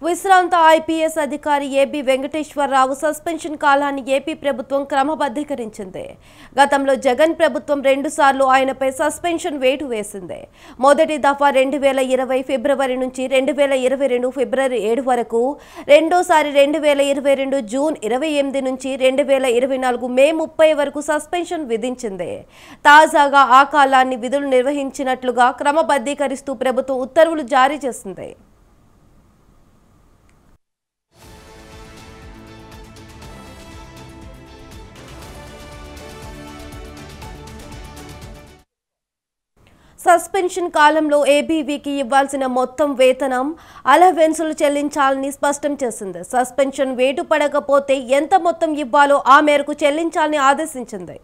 విశ్రాంత ఐపీఎస్ అధికారి AB Venkateswararao suspension కాలాన్ని ఏపీ ప్రభుత్వం క్రమబద్ధీకరించింది. గతంలో జగన్ ప్రభుత్వం 2 సార్లు ఆయనపై సస్పెన్షన్ వేటు వేసింది. మొదటి దఫా 2020 ఫిబ్రవరి నుంచి 2022 ఫిబ్రవరి 7 వరకు, రెండోసారి 2022 జూన్ 28 నుంచి 2024 మే 30 వరకు సస్పెన్షన్ విధించింది. తాజాగా ఆ కాలాన్ని విధులు నిర్వహించినట్లుగా క్రమబద్ధీకరిస్తూ ప్రభుత్వం ఉత్తర్వులు జారీ చేసింది. సస్పెన్షన్ కాలంలో ఏబీవీకి ఇవ్వాల్సిన మొత్తం వేతనం, అలవెన్సులు చెల్లించాలని స్పష్టం చేసింది. సస్పెన్షన్ వేటు పడకపోతే ఎంత మొత్తం ఇవ్వాలో ఆ మేరకు చెల్లించాలని ఆదేశించింది.